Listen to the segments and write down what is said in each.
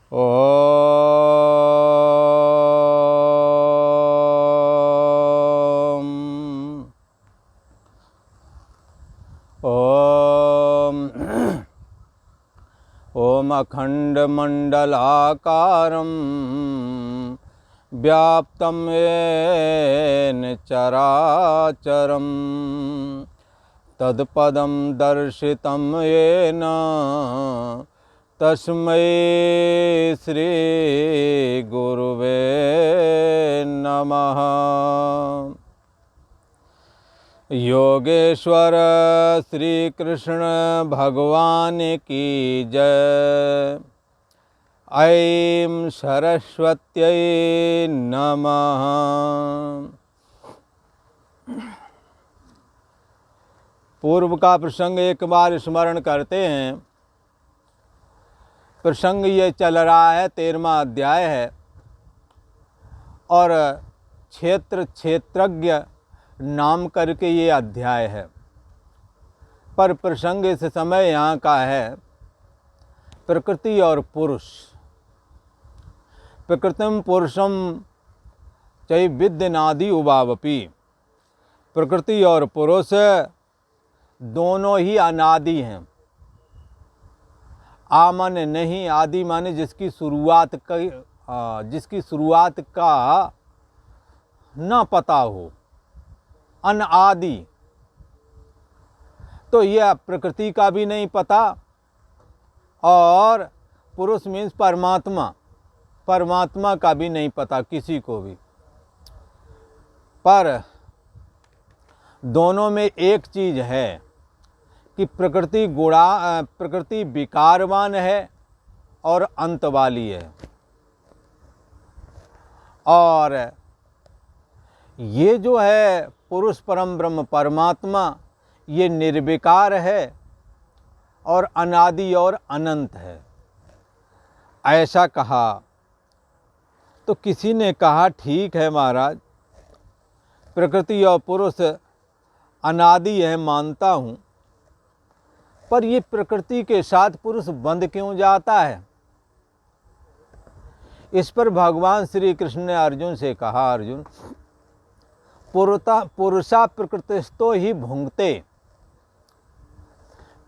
ओम ओम ओम अखंडमंडलाकारं व्याप्तं येन चराचरं तत्पदं दर्शितं येन तस्मै श्री गुरुवे नमः। योगेश्वर श्री कृष्ण भगवान की जय। ऐं सरस्वत्यै नमः। पूर्व का प्रसंग एक बार स्मरण करते हैं। प्रसंग ये चल रहा है 13वां अध्याय है और क्षेत्रज्ञ नाम करके ये अध्याय है। पर प्रसंग इस समय यहाँ का है प्रकृति और पुरुष। प्रकृतिम पुरुषम चै विद्यनादि उभावपि। प्रकृति और पुरुष दोनों ही अनादि हैं। आ माने नहीं, आदि माने जिसकी शुरुआत का न पता हो, अनादि। तो यह प्रकृति का भी नहीं पता और पुरुष मीन्स परमात्मा का भी नहीं पता किसी को भी। पर दोनों में एक चीज है कि प्रकृति विकारवान है और अंत वाली है, और ये जो है पुरुष परम ब्रह्म परमात्मा ये निर्विकार है और अनादि और अनंत है, ऐसा कहा। तो किसी ने कहा ठीक है महाराज, प्रकृति और पुरुष अनादि है मानता हूँ, पर ये प्रकृति के साथ पुरुष बंध क्यों जाता है? इस पर भगवान श्री कृष्ण ने अर्जुन से कहा, अर्जुन पुरुषा प्रकृतिस्थो ही भुंगते।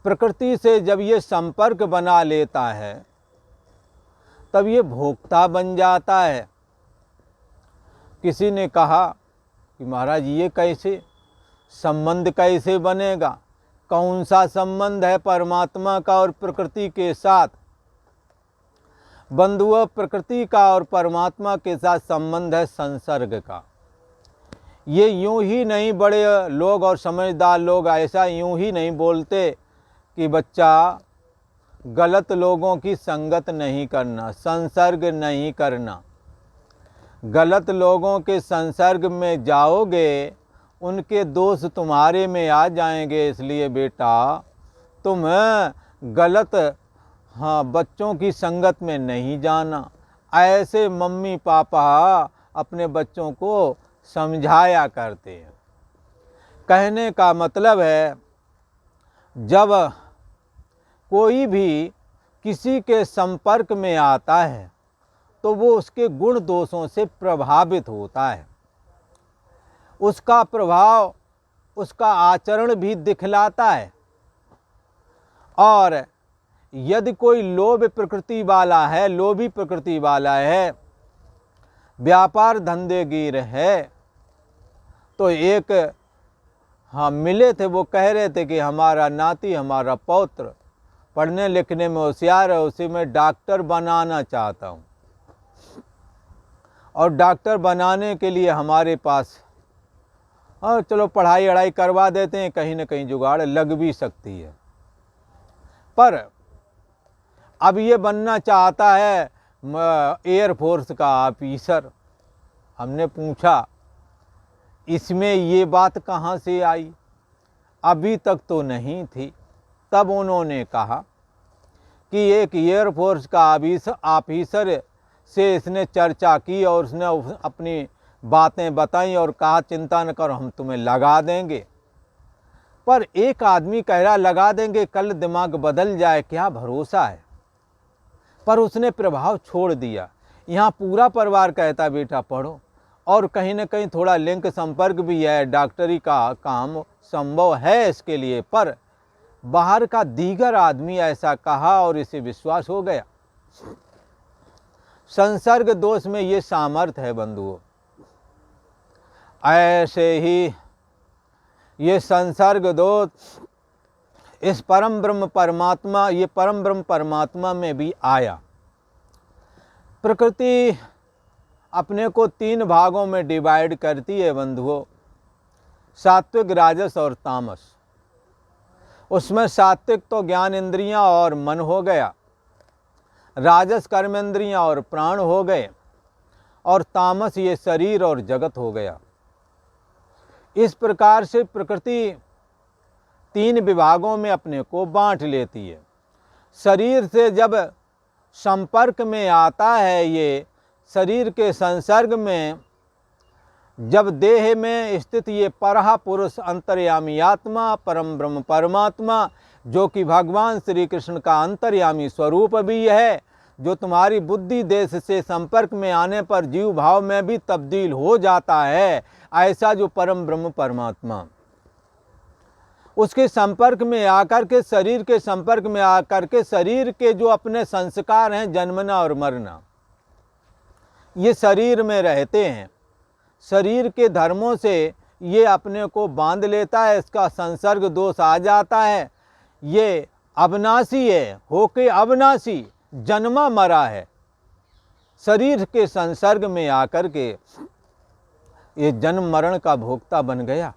प्रकृति से जब ये संपर्क बना लेता है तब ये भोक्ता बन जाता है। किसी ने कहा कि महाराज ये कैसे संबंध कैसे बनेगा? कौन सा संबंध है परमात्मा का और प्रकृति के साथ? बंधुओं, प्रकृति का और परमात्मा के साथ संबंध है संसर्ग का। ये यूं ही नहीं, बड़े लोग और समझदार लोग ऐसा यूं ही नहीं बोलते कि बच्चा गलत लोगों की संगत नहीं करना, संसर्ग नहीं करना। गलत लोगों के संसर्ग में जाओगे उनके दोष तुम्हारे में आ जाएंगे, इसलिए बेटा तुम गलत बच्चों की संगत में नहीं जाना। ऐसे मम्मी पापा अपने बच्चों को समझाया करते हैं। कहने का मतलब है जब कोई भी किसी के संपर्क में आता है तो वो उसके गुण दोषों से प्रभावित होता है। उसका प्रभाव उसका आचरण भी दिखलाता है। और यदि कोई लोभी प्रकृति वाला है, व्यापार धंधेगीर है, तो एक मिले थे, वो कह रहे थे कि हमारा नाती हमारा पौत्र पढ़ने लिखने में होशियार है, उसी में डॉक्टर बनाना चाहता हूँ, और डॉक्टर बनाने के लिए हमारे पास चलो पढ़ाई अढ़ाई करवा देते हैं, कहीं ना कहीं जुगाड़ लग भी सकती है। पर अब ये बनना चाहता है एयरफोर्स का ऑफिसर। हमने पूछा इसमें ये बात कहाँ से आई? अभी तक तो नहीं थी। तब उन्होंने कहा कि एक एयरफोर्स का ऑफिसर से इसने चर्चा की और उसने अपनी बातें बताई और कहा चिंता न करो, हम तुम्हें लगा देंगे। पर एक आदमी कह रहा लगा देंगे, कल दिमाग बदल जाए, क्या भरोसा है? पर उसने प्रभाव छोड़ दिया। यहाँ पूरा परिवार कहता बेटा पढ़ो, और कहीं ना कहीं थोड़ा लिंक संपर्क भी है, डॉक्टरी का काम संभव है इसके लिए, पर बाहर का दीगर आदमी ऐसा कहा और इसे विश्वास हो गया। संसर्ग दोष में ये सामर्थ्य है बंधुओं। ऐसे ही ये संसर्ग दोष इस परम ब्रह्म परमात्मा, ये परम ब्रह्म परमात्मा में भी आया। प्रकृति अपने को 3 भागों में डिवाइड करती है बंधुओं, सात्विक, राजस और तामस। उसमें सात्विक तो ज्ञान इंद्रियां और मन हो गया, राजस कर्मेंद्रियां और प्राण हो गए, और तामस ये शरीर और जगत हो गया। इस प्रकार से प्रकृति 3 विभागों में अपने को बांट लेती है। शरीर से जब संपर्क में आता है, ये शरीर के संसर्ग में जब देह में स्थित ये परहा पुरुष अंतर्यामी आत्मा, परम ब्रह्म परमात्मा, जो कि भगवान श्री कृष्ण का अंतर्यामी स्वरूप भी है, जो तुम्हारी बुद्धि देश से संपर्क में आने पर जीव भाव में भी तब्दील हो जाता है, ऐसा जो परम ब्रह्म परमात्मा, उसके संपर्क में आकर के, शरीर के संपर्क में आकर के, शरीर के जो अपने संस्कार हैं, जन्मना और मरना, ये शरीर में रहते हैं। शरीर के धर्मों से ये अपने को बांध लेता है, इसका संसर्ग दोष आ जाता है। ये अविनाशी है, होके अविनाशी जन्मा मरा है। शरीर के संसर्ग में आकर के ये जन्म मरण का भोक्ता बन गया।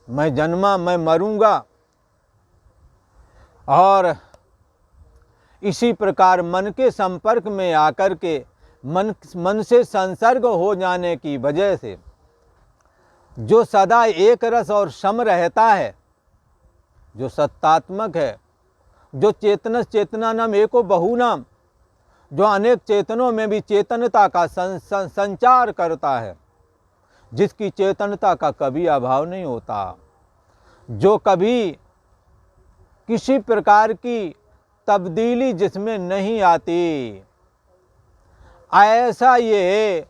मैं जन्मा, मैं मरूंगा। और इसी प्रकार मन के संपर्क में आकर के, मन से संसर्ग हो जाने की वजह से जो सदा एक रस और सम रहता है, जो सत्तात्मक है, जो चेतनस चेतनानाम एको बहुनाम, जो अनेक चेतनों में भी चेतनता का संचार करता है, जिसकी चेतनता का कभी अभाव नहीं होता, जो कभी किसी प्रकार की तब्दीली जिसमें नहीं आती, ऐसा ये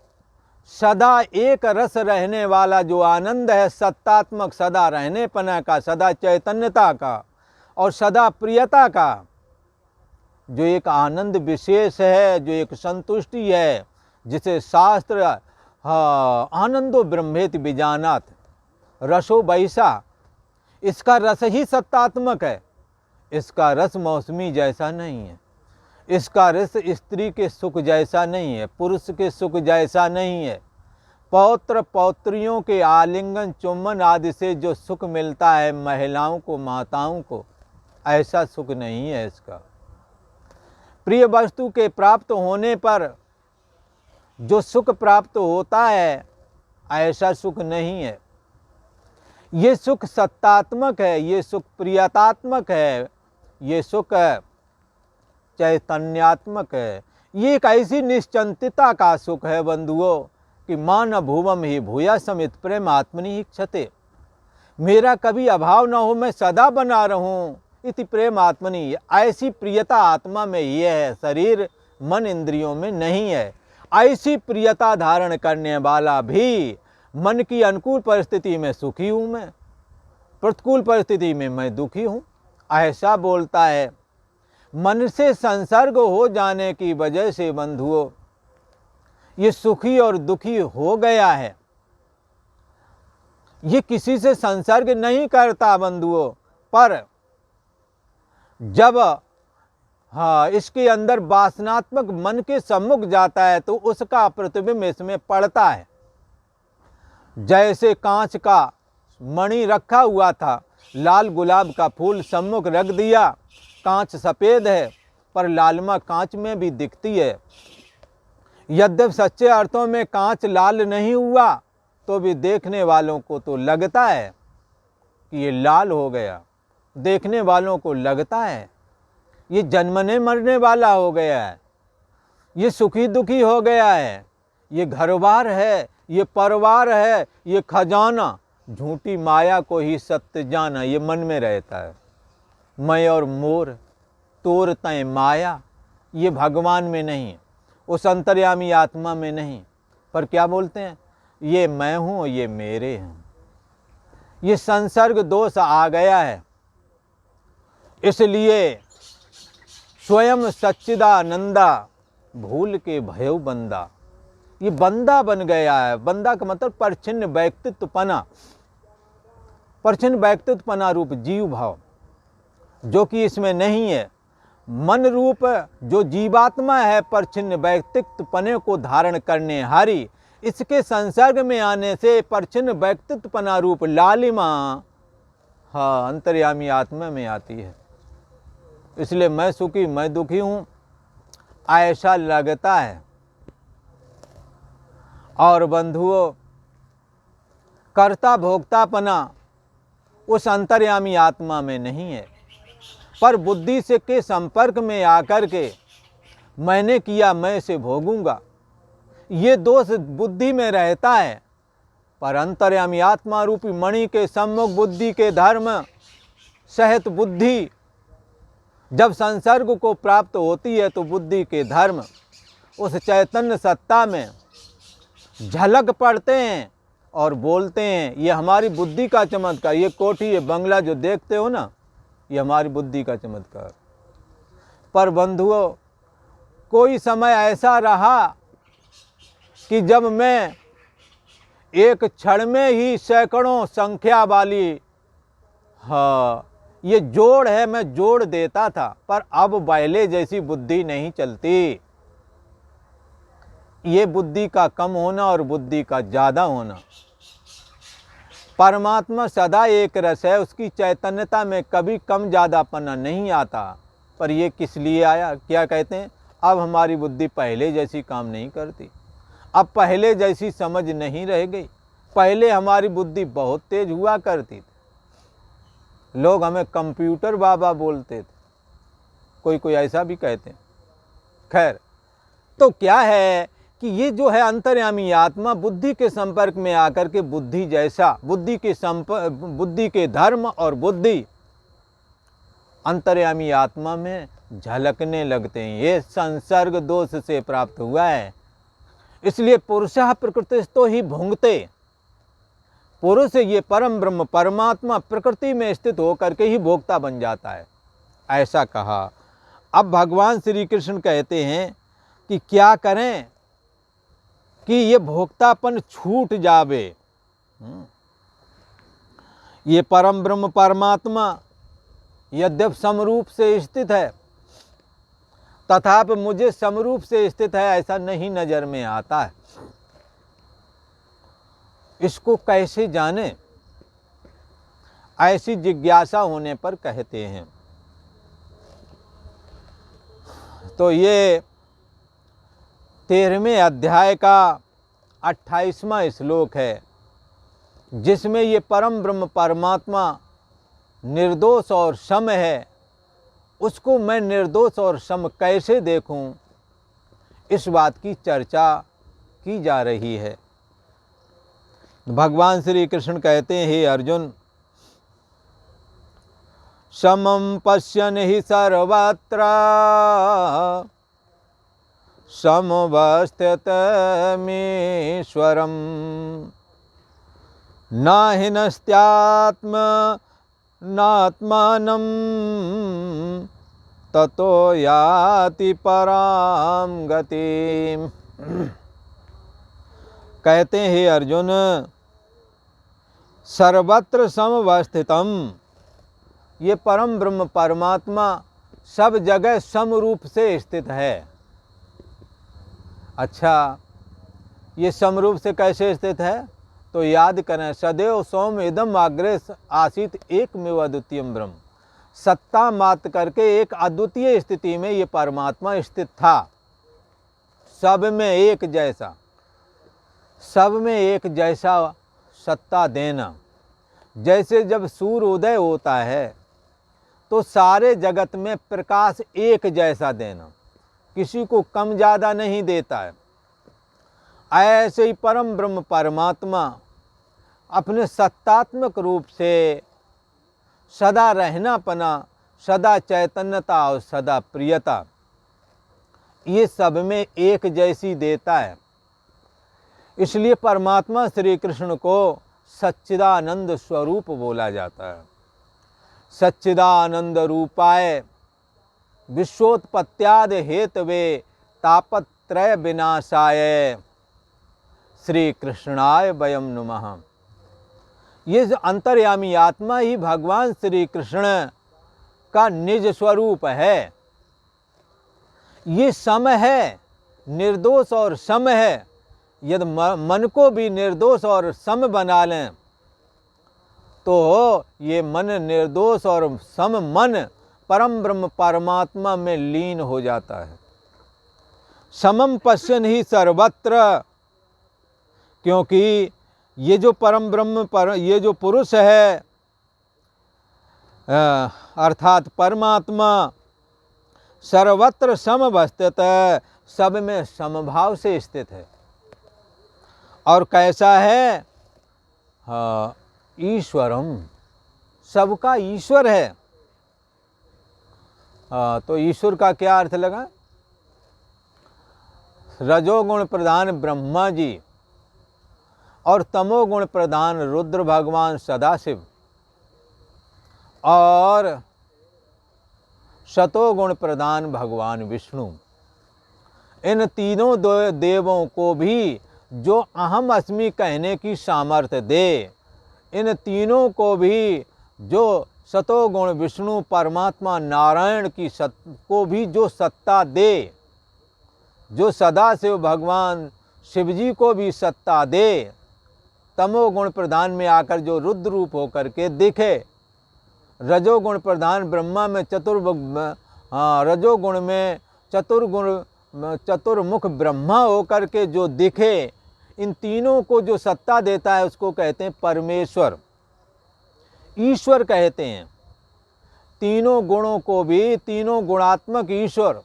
सदा एक रस रहने वाला जो आनंद है, सत्तात्मक, सदा रहने पना का, सदा चैतन्यता का और सदा प्रियता का, जो एक आनंद विशेष है, जो एक संतुष्टि है, जिसे शास्त्र आनंदो ब्रह्मेति विजानात रसो वैसा, इसका रस ही सत्तात्मक है। इसका रस मौसमी जैसा नहीं है, इसका रस स्त्री के सुख जैसा नहीं है, पुरुष के सुख जैसा नहीं है। पौत्र पौत्रियों के आलिंगन चुम्बन आदि से जो सुख मिलता है महिलाओं को, माताओं को, ऐसा सुख नहीं है इसका। प्रिय वस्तु के प्राप्त होने पर जो सुख प्राप्त होता है, ऐसा सुख नहीं है। ये सुख सत्तात्मक है, ये सुख प्रियतात्मक है, ये सुख चैतन्यात्मक है। ये एक ऐसी निश्चिंतता का सुख है बंधुओं कि मान भुवम ही भूया समित प्रेम आत्मनि इच्छते, मेरा कभी अभाव न हो, मैं सदा बना रहूं, इति प्रेम आत्मनि, ऐसी प्रियता आत्मा में ही है, शरीर मन इंद्रियों में नहीं है। ऐसी प्रियता धारण करने वाला भी मन की अनुकूल परिस्थिति में सुखी हूँ मैं, प्रतिकूल परिस्थिति में मैं दुखी हूँ, ऐसा बोलता है। मन से संसर्ग हो जाने की वजह से बंधुओं ये सुखी और दुखी हो गया है। ये किसी से संसर्ग नहीं करता बंधुओं, पर जब इसके अंदर वासनात्मक मन के सम्मुख जाता है तो उसका प्रतिबिंब इसमें पड़ता है। जैसे कांच का मणि रखा हुआ था, लाल गुलाब का फूल सम्मुख रख दिया, कांच सफ़ेद है पर लालिमा कांच में भी दिखती है। यद्यपि सच्चे अर्थों में कांच लाल नहीं हुआ तो भी देखने वालों को तो लगता है कि ये लाल हो गया, देखने वालों को लगता है ये जन्मने मरने वाला हो गया है, ये सुखी दुखी हो गया है, ये घरबार है, ये परिवार है, ये खजाना, झूठी माया को ही सत्य जाना, ये मन में रहता है। मैं और मोर तोर तय माया, ये भगवान में नहीं, उस अंतर्यामी आत्मा में नहीं, पर क्या बोलते हैं, ये मैं हूँ, ये मेरे हैं। ये संसर्ग दोष आ गया है, इसलिए स्वयं सच्चिदानंदा भूल के भयो बंदा, ये बंदा बन गया है। बंदा का मतलब परछिन्न व्यक्तित्वपना, परछिन्न व्यक्तित्वपना रूप जीव भाव, जो कि इसमें नहीं है। मन रूप जो जीवात्मा है, परछिन्न व्यक्तित्वपने को धारण करने हारी, इसके संसर्ग में आने से परछिन्न व्यक्तित्वपना रूप लालिमा हाँ अंतर्यामी आत्मा में आती है। इसलिए मैं सुखी मैं दुखी हूँ ऐसा लगता है। और बंधुओं, कर्ता भोक्तापना उस अंतर्यामी आत्मा में नहीं है, पर बुद्धि से के संपर्क में आकर के मैंने किया मैं इसे भोगूंगा, ये दोष बुद्धि में रहता है। पर अंतर्यामी आत्मा रूपी मणि के सम्मुख बुद्धि के धर्म सहित बुद्धि जब संसर्ग को प्राप्त होती है, तो बुद्धि के धर्म उस चैतन्य सत्ता में झलक पड़ते हैं और बोलते हैं, ये हमारी बुद्धि का चमत्कार। ये कोठी ये बंगला जो देखते हो ना, ये हमारी बुद्धि का चमत्कार। पर बंधुओं, कोई समय ऐसा रहा कि जब मैं एक क्षण में ही सैकड़ों संख्या वाली ये जोड़ है मैं जोड़ देता था, पर अब पहले जैसी बुद्धि नहीं चलती। ये बुद्धि का कम होना और बुद्धि का ज़्यादा होना। परमात्मा सदा एक रस है, उसकी चैतन्यता में कभी कम ज़्यादापना नहीं आता। पर ये किस लिए आया, क्या कहते हैं, अब हमारी बुद्धि पहले जैसी काम नहीं करती, अब पहले जैसी समझ नहीं रह गई। पहले हमारी बुद्धि बहुत तेज हुआ करती थी, लोग हमें कंप्यूटर बाबा बोलते थे, कोई कोई ऐसा भी कहते हैं। खैर, तो क्या है कि ये जो है अंतर्यामी आत्मा बुद्धि के संपर्क में आकर के बुद्धि जैसा, बुद्धि के धर्म और बुद्धि अंतर्यामी आत्मा में झलकने लगते हैं। ये संसर्ग दोष से प्राप्त हुआ है। इसलिए पुरुषः प्रकृतिस्थो ही भुंगते, पुरुष ये परम ब्रह्म परमात्मा प्रकृति में स्थित होकर के ही भोक्ता बन जाता है, ऐसा कहा। अब भगवान श्री कृष्ण कहते हैं कि क्या करें कि ये भोक्तापन छूट जावे। ये परम ब्रह्म परमात्मा यद्यप समरूप से स्थित है, तथापि मुझे समरूप से स्थित है ऐसा नहीं नजर में आता है। इसको कैसे जाने, ऐसी जिज्ञासा होने पर कहते हैं। तो ये 13वें अध्याय का 28वां श्लोक है, जिसमें ये परम ब्रह्म परमात्मा निर्दोष और सम है। उसको मैं निर्दोष और सम कैसे देखूं, इस बात की चर्चा की जा रही है। भगवान श्री कृष्ण कहते हैं, हे अर्जुन, समं पश्यन् हि सर्वत्र समवस्थितमीश्वरम् न हिनस्त्यात्मनात्मानं ततो याति परां गतिम्। कहते हैं, हे अर्जुन, सर्वत्र समवस्थितम, ये परम ब्रह्म परमात्मा सब जगह समरूप से स्थित है। अच्छा, ये समरूप से कैसे स्थित है, तो याद करें, सदैव सौम इदम अग्रे आसीत एकमेव अद्वितीयम ब्रह्म। सत्ता मात्र करके एक अद्वितीय स्थिति में ये परमात्मा स्थित था, सब में एक जैसा, सब में एक जैसा सत्ता देना। जैसे जब सूर्य उदय होता है तो सारे जगत में प्रकाश एक जैसा देना, किसी को कम ज़्यादा नहीं देता है। ऐसे ही परम ब्रह्म परमात्मा अपने सत्तात्मक रूप से सदा रहनापना, सदा चैतन्यता और सदा प्रियता, ये सब में एक जैसी देता है। इसलिए परमात्मा श्री कृष्ण को सच्चिदानंद स्वरूप बोला जाता है। सच्चिदानंद रूपाय विश्वोत्पत्त्यादि हेतवे तापत्रय विनाशाय श्री कृष्णाय वयम नमः। ये जो अंतर्यामी आत्मा ही भगवान श्री कृष्ण का निज स्वरूप है। ये सम है, निर्दोष और सम है। यदि मन को भी निर्दोष और सम बना लें तो ये मन निर्दोष और सम मन परम ब्रह्म परमात्मा में लीन हो जाता है। समम पश्यन् ही सर्वत्र, क्योंकि ये जो परम ब्रह्म ये जो पुरुष है अर्थात परमात्मा सर्वत्र समवस्थित है, सब में समभाव से स्थित है। और कैसा है? ईश्वरम, सबका ईश्वर है। तो ईश्वर का क्या अर्थ लगा? रजोगुण प्रधान ब्रह्मा जी और तमोगुण प्रधान रुद्र भगवान सदाशिव और शतोगुण प्रधान भगवान विष्णु, इन तीनों देवों को भी जो अहम अस्मि कहने की सामर्थ्य दे, इन तीनों को भी जो शतोगुण विष्णु परमात्मा नारायण की को भी जो सत्ता दे, जो सदाशिव भगवान शिवजी को भी सत्ता दे, तमोगुण प्रधान में आकर जो रुद्र रूप होकर के दिखे, रजोगुण प्रधान ब्रह्मा में रजोगुण में चतुर्मुख ब्रह्मा होकर के जो दिखे, इन तीनों को जो सत्ता देता है उसको कहते हैं परमेश्वर, ईश्वर कहते हैं। तीनों गुणों को भी, तीनों गुणात्मक ईश्वर,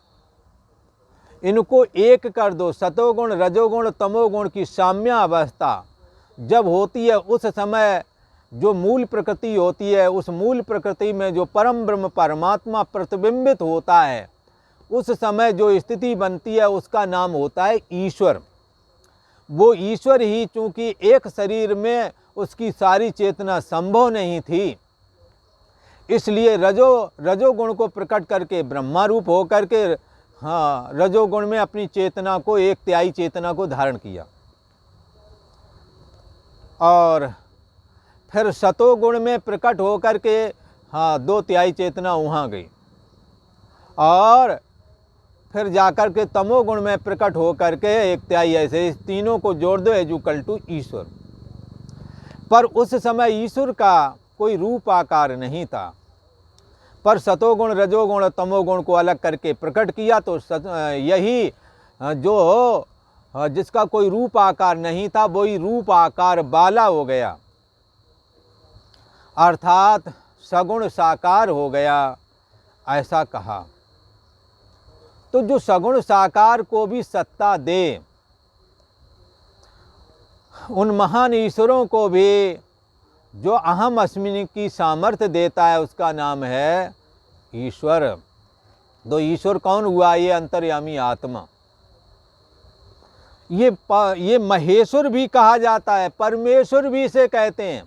इनको एक कर दो। सतोगुण रजोगुण तमोगुण की साम्य अवस्था जब होती है, उस समय जो मूल प्रकृति होती है, उस मूल प्रकृति में जो परम ब्रह्म परमात्मा प्रतिबिंबित होता है, उस समय जो स्थिति बनती है उसका नाम होता है ईश्वर। वो ईश्वर ही चूंकि एक शरीर में उसकी सारी चेतना संभव नहीं थी, इसलिए रजोगुण को प्रकट करके ब्रह्मा रूप होकर के रजोगुण में अपनी चेतना को, एक तिहाई चेतना को धारण किया। और फिर शतोगुण में प्रकट होकर के 2/3 चेतना वहाँ गई, और फिर जाकर के तमोगुण में प्रकट होकर के 1/3, ऐसे इस तीनों को जोड़ दो इक्वल टू ईश्वर। पर उस समय ईश्वर का कोई रूप आकार नहीं था, पर सतोगुण रजोगुण तमोगुण को अलग करके प्रकट किया, तो यही जो जिसका कोई रूप आकार नहीं था वही रूप आकार वाला हो गया, अर्थात सगुण साकार हो गया, ऐसा कहा। तो जो सगुण साकार को भी सत्ता दे, उन महान ईश्वरों को भी जो अहम अस्मि की सामर्थ्य देता है, उसका नाम है ईश्वर। तो ईश्वर कौन हुआ? ये अंतर्यामी आत्मा। ये महेश्वर भी कहा जाता है, परमेश्वर भी इसे कहते हैं,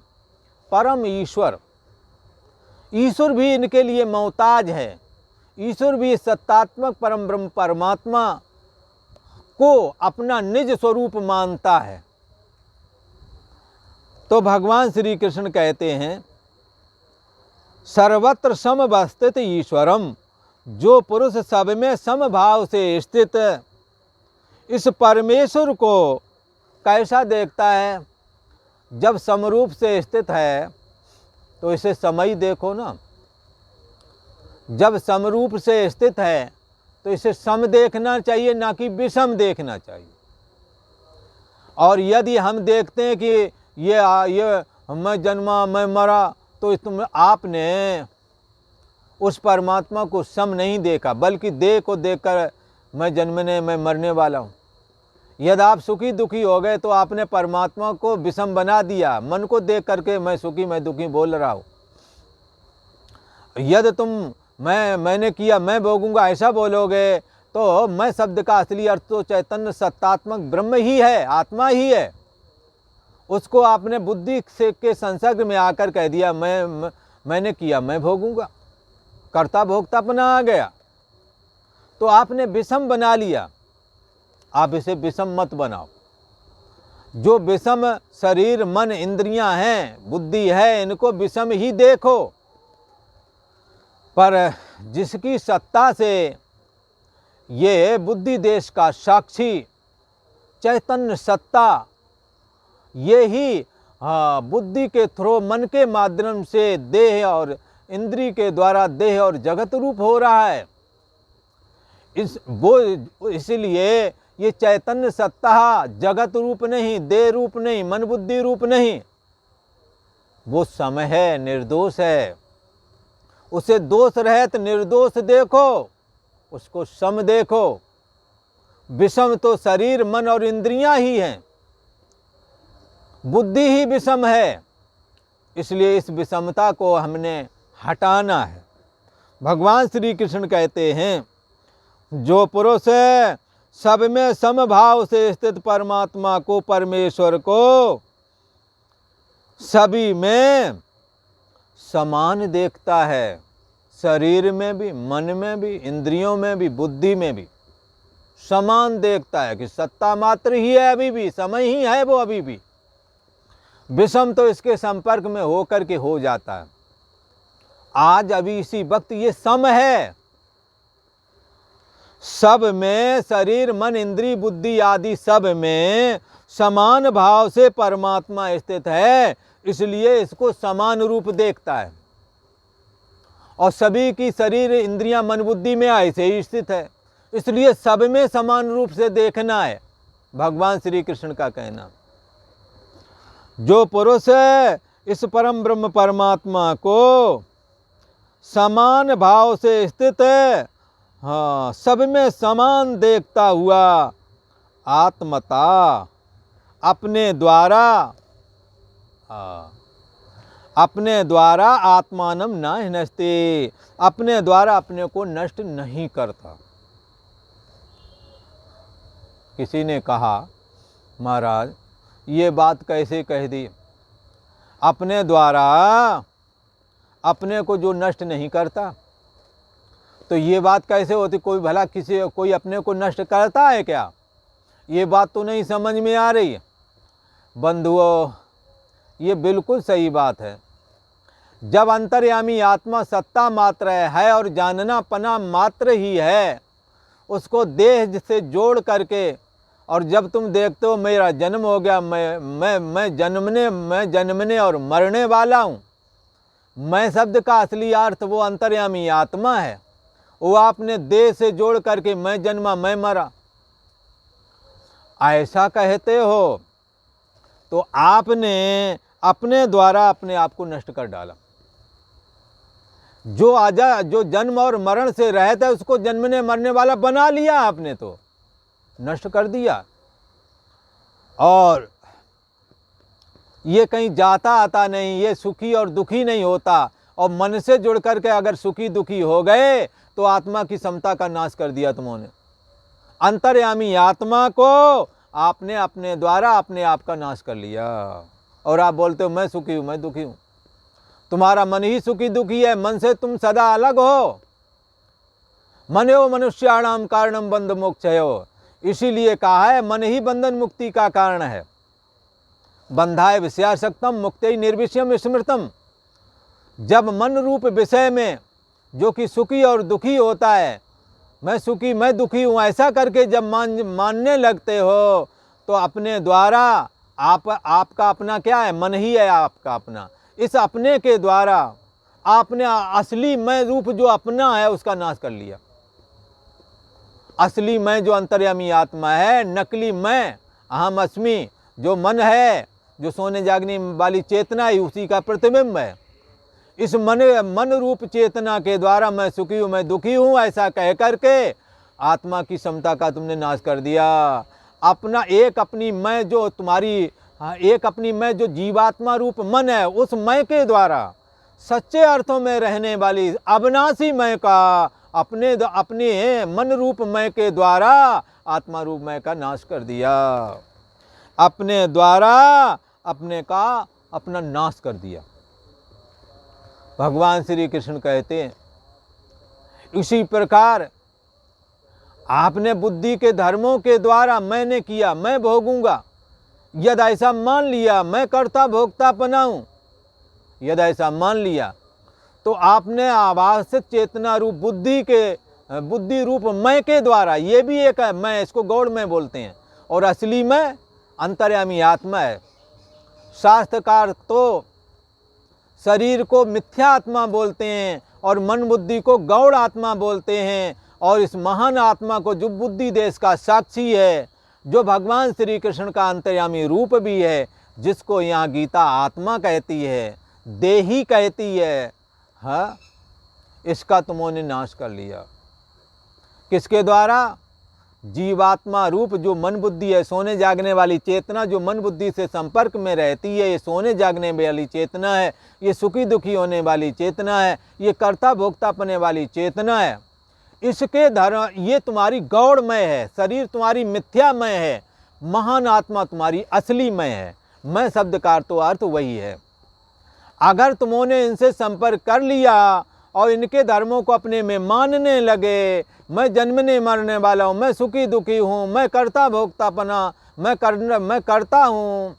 परम ईश्वर। ईश्वर भी इनके लिए मोहताज है। ईश्वर भी सत्तात्मक परम ब्रह्म परमात्मा को अपना निज स्वरूप मानता है। तो भगवान श्री कृष्ण कहते हैं सर्वत्र समवस्थित ईश्वरम, जो पुरुष सब में समभाव से स्थित, इस परमेश्वर को कैसा देखता है? जब समरूप से स्थित है तो इसे समय देखो ना। जब समरूप से स्थित है तो इसे सम देखना चाहिए, ना कि विषम देखना चाहिए। और यदि हम देखते हैं कि ये मैं जन्मा मैं मरा, तो तुम आपने उस परमात्मा को सम नहीं देखा, बल्कि देह को देखकर मैं जन्मने मैं मरने वाला हूँ। यदि आप सुखी दुखी हो गए तो आपने परमात्मा को विषम बना दिया, मन को देख करके मैं सुखी मैं दुखी बोल रहा हूँ। यदि तुम मैंने किया मैं भोगूंगा ऐसा बोलोगे, तो मैं शब्द का असली अर्थ तो चैतन्य सत्तात्मक ब्रह्म ही है, आत्मा ही है। उसको आपने बुद्धि से के संसर्ग में आकर कह दिया मैंने किया, मैं भोगूंगा, कर्ता भोक्तापना आ गया, तो आपने विषम बना लिया। आप इसे विषम मत बनाओ। जो विषम शरीर मन इंद्रियां हैं, बुद्धि है, इनको विषम ही देखो। पर जिसकी सत्ता से ये बुद्धि देश का साक्षी चैतन्य सत्ता, ये ही बुद्धि के थ्रू मन के माध्यम से देह और इंद्रिय के द्वारा देह और जगत रूप हो रहा है। इसलिए ये चैतन्य सत्ता जगत रूप नहीं, देह रूप नहीं, मन बुद्धि रूप नहीं, वो सम है, निर्दोष है। उसे दोष रहित निर्दोष देखो, उसको सम देखो। विषम तो शरीर मन और इंद्रियां ही हैं, बुद्धि ही विषम है। इसलिए इस विषमता को हमने हटाना है। भगवान श्री कृष्ण कहते हैं, जो पुरुष सब में समभाव से स्थित परमात्मा को, परमेश्वर को सभी में समान देखता है, शरीर में भी, मन में भी, इंद्रियों में भी, बुद्धि में भी समान देखता है कि सत्ता मात्र ही है, अभी भी समय ही है वो, अभी भी। विषम तो इसके संपर्क में होकर के हो जाता है। आज अभी इसी वक्त ये सम है, सब में, शरीर मन इंद्रिय बुद्धि आदि सब में समान भाव से परमात्मा स्थित है, इसलिए इसको समान रूप देखता है। और सभी की शरीर इंद्रियां मन बुद्धि में ऐसे ही स्थित है, इसलिए सब में समान रूप से देखना है, भगवान श्री कृष्ण का कहना। जो पुरुष इस परम ब्रह्म परमात्मा को समान भाव से स्थित है, हाँ, सब में समान देखता हुआ आत्मता अपने द्वारा आत्मानम न हिनस्ति, अपने द्वारा अपने को नष्ट नहीं करता। किसी ने कहा, महाराज ये बात कैसे कह दी, अपने द्वारा अपने को जो नष्ट नहीं करता, तो ये बात कैसे होती? कोई अपने को नष्ट करता है क्या? ये बात तो नहीं समझ में आ रही है। बंधुओं, ये बिल्कुल सही बात है। जब अंतर्यामी आत्मा सत्ता मात्र है और जानना पना मात्र ही है, उसको देह से जोड़ करके, और जब तुम देखते हो मेरा जन्म हो गया, मैं जन्मने और मरने वाला हूँ, मैं शब्द का असली अर्थ वो अंतर्यामी आत्मा है। वो आपने देह से जोड़ करके मैं जन्मा मैं मरा ऐसा कहते हो, तो आपने अपने द्वारा अपने आप को नष्ट कर डाला। जो जन्म और मरण से रहता है उसको जन्मने मरने वाला बना लिया आपने, तो नष्ट कर दिया। और ये कहीं जाता आता नहीं, ये सुखी और दुखी नहीं होता, और मन से जुड़ करके अगर सुखी दुखी हो गए तो आत्मा की समता का नाश कर दिया तुमने। अंतर्यामी आत्मा को आपने अपने द्वारा अपने आप का नाश कर लिया, और आप बोलते हो मैं सुखी हूँ, मैं दुखी हूँ। तुम्हारा मन ही सुखी दुखी है, मन से तुम सदा अलग हो। मनो मनुष्याणाम कारणम बंध मोक्षयो, इसीलिए कहा है मन ही बंधन मुक्ति का कारण है। बंधाय विषयासक्तम मुक्ति निर्विषयम स्मृतम। जब मन रूप विषय में जो कि सुखी और दुखी होता है, मैं सुखी मैं दुखी हूँ ऐसा करके जब मानने लगते हो, तो अपने द्वारा आपका अपना क्या है? मन ही है आपका अपना। इस अपने के द्वारा आपने असली मैं रूप जो अपना है उसका नाश कर लिया। असली मैं जो अंतर्यामी आत्मा है, नकली मैं अहम अस्मि जो मन है, जो सोने जागने वाली चेतना है, उसी का प्रतिबिंब है। इस मन रूप चेतना के द्वारा मैं सुखी हूँ मैं दुखी हूँ ऐसा कह करके आत्मा की समता का तुमने नाश कर दिया। अपना एक अपनी मैं जो तुम्हारी एक अपनी मैं जो जीवात्मा रूप मन है, उस मैं के द्वारा सच्चे अर्थों में रहने वाली अविनाशी मैं का अपने मन रूप मय के द्वारा आत्मा रूप मय का नाश कर दिया। अपने द्वारा अपना नाश कर दिया। भगवान श्री कृष्ण कहते हैं इसी प्रकार आपने बुद्धि के धर्मों के द्वारा मैंने किया, मैं भोगूंगा, यदि ऐसा मान लिया, मैं कर्ता भोक्ता बनाऊं, यदि ऐसा मान लिया तो आपने आभासित चेतना रूप बुद्धि रूप मैं के द्वारा, ये भी एक है मैं, इसको गौड़ में बोलते हैं, और असली मैं अंतर्यामी आत्मा है। शास्त्रकार तो शरीर को मिथ्या आत्मा बोलते हैं और मन बुद्धि को गौड़ आत्मा बोलते हैं, और इस महान आत्मा को जो बुद्धि देश का साक्षी है, जो भगवान श्री कृष्ण का अंतर्यामी रूप भी है, जिसको यहाँ गीता आत्मा कहती है, देही कहती है, हाँ, इसका तुमने नाश कर लिया। किसके द्वारा? जीवात्मा रूप जो मन बुद्धि है, सोने जागने वाली चेतना जो मन बुद्धि से संपर्क में रहती है, ये सोने जागने वाली चेतना है, ये सुखी दुखी होने वाली चेतना है, ये कर्ता भोक्ता पने वाली चेतना है। इसके धर्म ये तुम्हारी गौड़मय है, शरीर तुम्हारी मिथ्यामय है, महान आत्मा तुम्हारी असली मय है। मैं शब्द का तो अर्थ वही है। अगर तुमने इनसे संपर्क कर लिया और इनके धर्मों को अपने में मानने लगे, मैं जन्मने मरने वाला हूँ, मैं सुखी दुखी हूँ, मैं कर्ता भोक्तापना, मैं करता हूँ,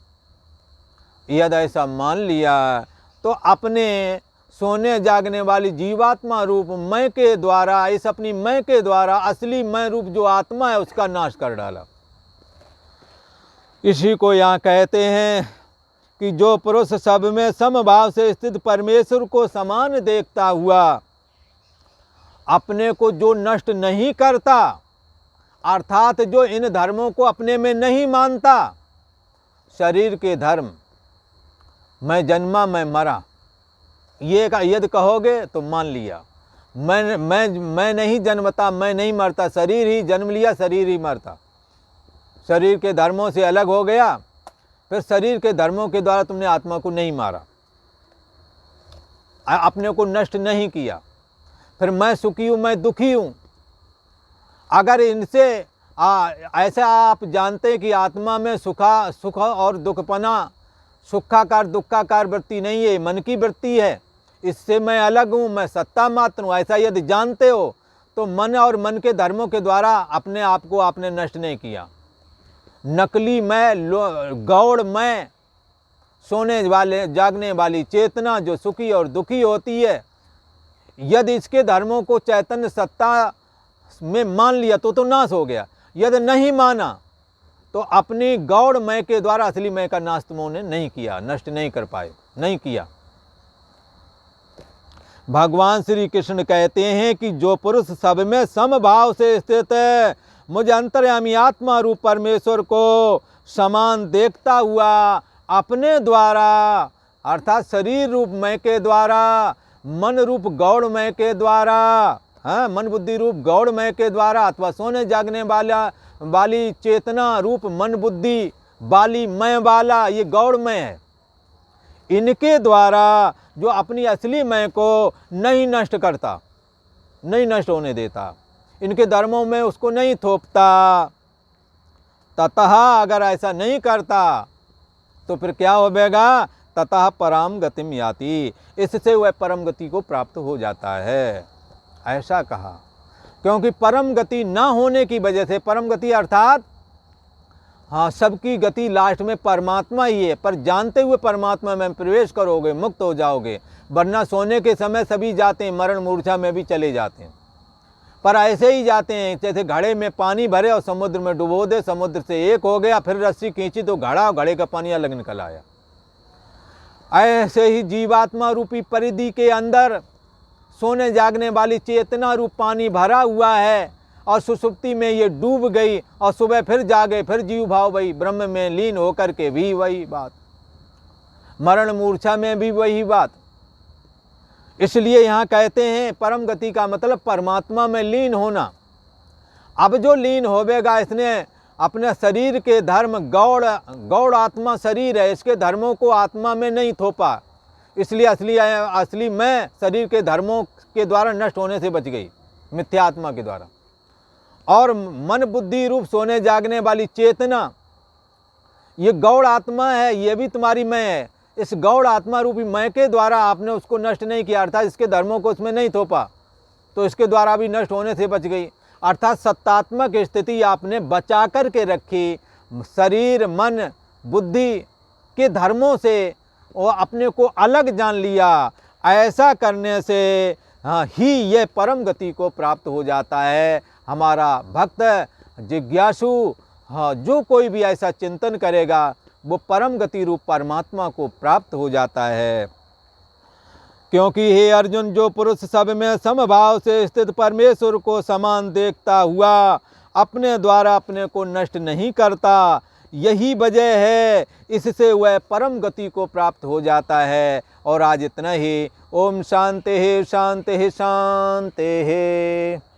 यदि ऐसा मान लिया तो अपने सोने जागने वाली जीवात्मा रूप मैं के द्वारा, इस अपनी मैं के द्वारा असली मैं रूप जो आत्मा है उसका नाश कर डाला। इसी को यहाँ कहते हैं कि जो पुरुष सब में समभाव से स्थित परमेश्वर को समान देखता हुआ अपने को जो नष्ट नहीं करता, अर्थात जो इन धर्मों को अपने में नहीं मानता, शरीर के धर्म, मैं जन्मा मैं मरा, ये यदि कहोगे तो मान लिया, मैं नहीं जन्मता मैं नहीं मरता, शरीर ही जन्म लिया शरीर ही मरता, शरीर के धर्मों से अलग हो गया, फिर शरीर के धर्मों के द्वारा तुमने आत्मा को नहीं मारा, अपने को नष्ट नहीं किया, फिर मैं सुखी हूँ मैं दुखी हूँ। अगर इनसे ऐसा आप जानते हैं कि आत्मा में सुख और दुखपना, सुखाकार दुखाकार वृत्ति नहीं है, मन की वृत्ति है, इससे मैं अलग हूँ, मैं सत्ता मात्र हूँ, ऐसा यदि जानते हो तो मन और मन के धर्मों के द्वारा अपने आप को आपने नष्ट नहीं किया। नकली मैं, गौड़ मैं, सोने वाले जागने वाली चेतना जो सुखी और दुखी होती है, यदि इसके धर्मों को चैतन्य सत्ता में मान लिया तो नाश हो गया। यदि नहीं माना तो अपनी गौड़ मैं के द्वारा असली मैं का नाश तुमने नहीं किया, नष्ट नहीं कर पाए, नहीं किया। भगवान श्री कृष्ण कहते हैं कि जो पुरुष सब में समभाव से स्थित है, मुझे अंतर्यामी आत्मा रूप परमेश्वर को समान देखता हुआ अपने द्वारा, अर्थात शरीर रूप मैं के द्वारा, मन रूप गौड़ मैं के द्वारा, हाँ, मन बुद्धि रूप गौड़ मैं के द्वारा, अथवा सोने जागने वाली चेतना रूप मन बुद्धि वाली मैं वाला, ये गौड़ मैं है, इनके द्वारा जो अपनी असली मैं को नहीं नष्ट करता, नहीं नष्ट होने देता, इनके धर्मों में उसको नहीं थोपता, ततः अगर ऐसा नहीं करता तो फिर क्या होगा? ततः परम गतिम याति, इससे वह परम गति को प्राप्त हो जाता है, ऐसा कहा। क्योंकि परम गति ना होने की वजह से, परम गति अर्थात हाँ सबकी गति लास्ट में परमात्मा ही है, पर जानते हुए परमात्मा में प्रवेश करोगे मुक्त हो जाओगे, वरना सोने के समय सभी जाते हैं, मरण मूर्छा में भी चले जाते हैं, पर ऐसे ही जाते हैं जैसे घड़े में पानी भरे और समुद्र में डुबो दे, समुद्र से एक हो गया, फिर रस्सी खींची तो घड़े का पानी अलग निकल आया। ऐसे ही जीवात्मा रूपी परिधि के अंदर सोने जागने वाली चेतना रूप पानी भरा हुआ है और सुसुप्ति में ये डूब गई और सुबह फिर जागे, फिर जीव भाव वही ब्रह्म में लीन होकर के भी वही बात, मरण मूर्छा में भी वही बात। इसलिए यहाँ कहते हैं परम गति का मतलब परमात्मा में लीन होना। अब जो लीन होवेगा, इसने अपने शरीर के धर्म, गौड़ आत्मा शरीर है, इसके धर्मों को आत्मा में नहीं थोपा, इसलिए असली मैं शरीर के धर्मों के द्वारा नष्ट होने से बच गई। मिथ्यात्मा के द्वारा। और मन बुद्धि रूप सोने जागने वाली चेतना, ये गौड़ आत्मा है, ये भी तुम्हारी मैं है। इस गौड़ आत्मा रूपी मैं के द्वारा आपने उसको नष्ट नहीं किया, अर्थात इसके धर्मों को उसमें नहीं थोपा, तो इसके द्वारा भी नष्ट होने से बच गई। अर्थात सत्तात्मक स्थिति आपने बचा कर के रखी। शरीर मन बुद्धि के धर्मों से वो अपने को अलग जान लिया। ऐसा करने से ही ये परम गति को प्राप्त हो जाता है। हमारा भक्त जिज्ञासु जो कोई भी ऐसा चिंतन करेगा वो परम गति रूप परमात्मा को प्राप्त हो जाता है। क्योंकि हे अर्जुन, जो पुरुष सब में समभाव से स्थित परमेश्वर को समान देखता हुआ अपने द्वारा अपने को नष्ट नहीं करता, यही वजह है, इससे वह परम गति को प्राप्त हो जाता है। और आज इतना ही। ओम शांति शांति शांति।